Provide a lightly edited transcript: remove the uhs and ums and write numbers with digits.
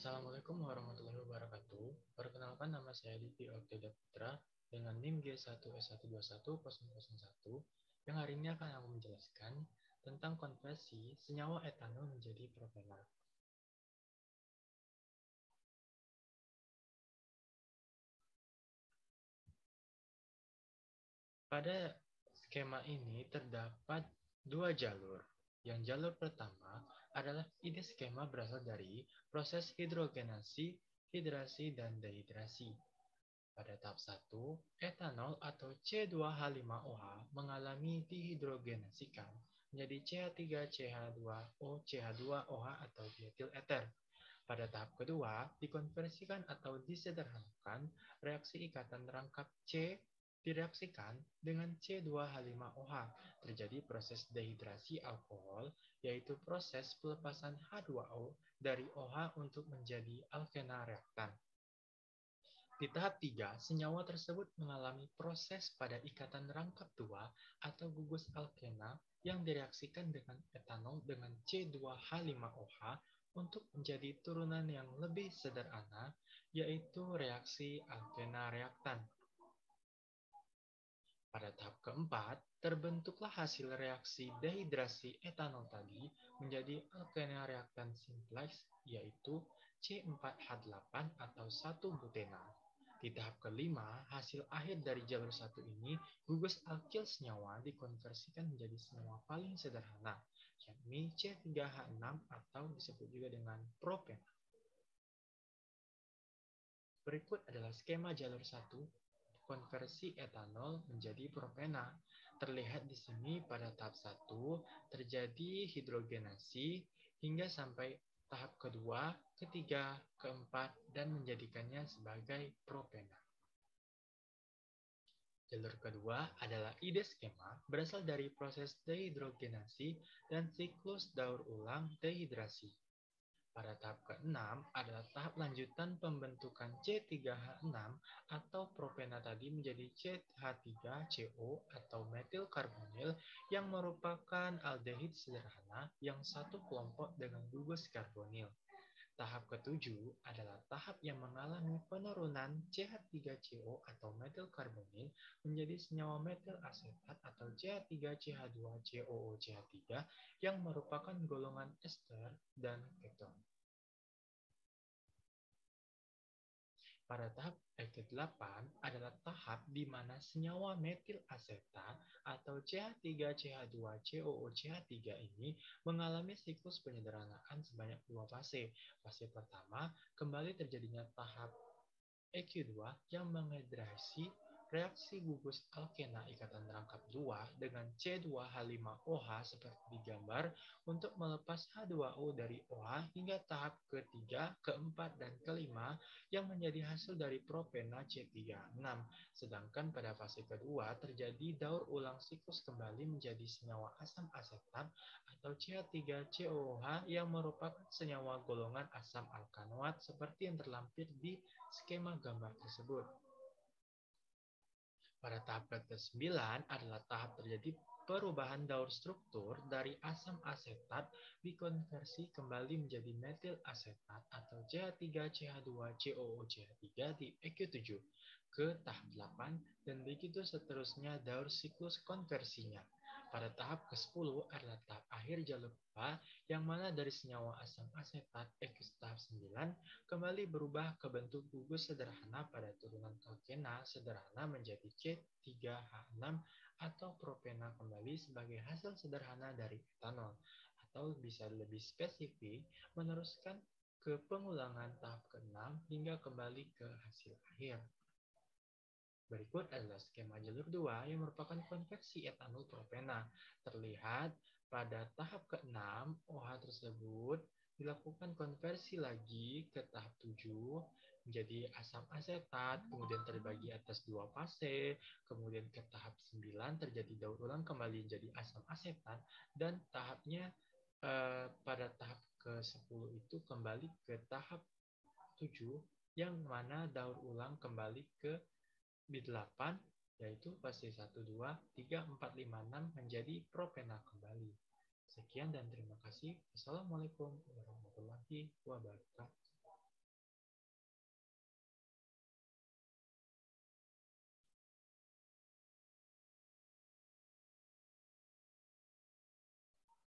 Assalamualaikum warahmatullahi wabarakatuh. Perkenalkan, nama saya Diki Okteda Putra dengan NIM G1S1210001 yang hari ini akan aku menjelaskan tentang konversi senyawa etanol menjadi propena. Pada skema ini terdapat dua jalur. Yang jalur pertama adalah ide skema berasal dari proses hidrogenasi, hidrasi, dan dehidrasi. Pada tahap 1, etanol atau C2H5OH mengalami dihidrogenasikan menjadi CH3CH2OCH2OH atau dietil eter. Pada tahap kedua, dikonversikan atau disederhanakan, reaksi ikatan rangkap C direaksikan dengan C2H5OH. Terjadi proses dehidrasi alkohol, yaitu proses pelepasan H2O dari OH untuk menjadi alkena reaktan. Di tahap 3, senyawa tersebut mengalami proses pada ikatan rangkap 2 atau gugus alkena yang direaksikan dengan etanol dengan C2H5OH untuk menjadi turunan yang lebih sederhana, yaitu reaksi alkena reaktan. Pada tahap keempat, terbentuklah hasil reaksi dehidrasi etanol tadi menjadi alkena reaktan simplex, yaitu C4H8 atau 1-butena. Di tahap kelima, hasil akhir dari jalur satu ini, gugus alkil senyawa dikonversikan menjadi senyawa paling sederhana, yakni C3H6 atau disebut juga dengan propena. Berikut adalah skema jalur 1, konversi etanol menjadi propena. Terlihat di sini pada tahap 1 terjadi hidrogenasi hingga sampai tahap kedua, ketiga, keempat, dan menjadikannya sebagai propena. Jalur kedua adalah ide skema berasal dari proses dehidrogenasi dan siklus daur ulang dehidrasi. Pada tahap ke-6 adalah tahap lanjutan pembentukan C3H6 atau propena tadi menjadi CH3CO atau metil karbonil yang merupakan aldehid sederhana yang satu kelompok dengan gugus karbonil. Tahap ketujuh adalah tahap yang mengalami penurunan CH3CO atau metil karbonil menjadi senyawa metil asetat atau CH3CH2COOCH3 yang merupakan golongan ester dan keton. Pada tahap ke-8 adalah tahap di mana senyawa metil asetat atau CH3CH2COOCH3 ini mengalami siklus penyederhanaan sebanyak dua fase. Fase pertama, kembali terjadinya tahap EQ2 yang menghidrasi reaksi gugus alkena ikatan rangkap 2 dengan C2H5OH seperti digambar untuk melepas H2O dari OH hingga tahap ketiga, keempat, dan kelima yang menjadi hasil dari propena C3H6. Sedangkan pada fase kedua terjadi daur ulang siklus kembali menjadi senyawa asam asetat atau CH3COOH yang merupakan senyawa golongan asam alkanoat seperti yang terlampir di skema gambar tersebut. Pada tahap ke-9 adalah tahap terjadi perubahan daur struktur dari asam asetat dikonversi kembali menjadi metil asetat atau CH3CH2COOCH3 di EQ7 ke tahap 8 dan begitu seterusnya daur siklus konversinya. Pada tahap ke-10 adalah tahap akhir jalur 2 yang mana dari senyawa asam asetat EQ tahap 9 kembali berubah ke bentuk gugus sederhana pada turunan alkena sederhana menjadi C3H6 atau propena kembali sebagai hasil sederhana dari etanol, atau bisa lebih spesifik meneruskan ke pengulangan tahap ke-6 hingga kembali ke hasil akhir. Berikut adalah skema jalur 2 yang merupakan konversi etanol propena. Terlihat pada tahap ke-6 OH tersebut dilakukan konversi lagi ke tahap 7 menjadi asam asetat, kemudian terbagi atas dua fase, kemudian ke tahap 9 terjadi daur ulang kembali menjadi asam asetat, dan tahapnya pada tahap ke-10 itu kembali ke tahap 7 yang mana daur ulang kembali ke B8, yaitu fase 1, 2, 3, 4, 5, 6 menjadi propena kembali. Sekian dan terima kasih. Wassalamualaikum warahmatullahi wabarakatuh.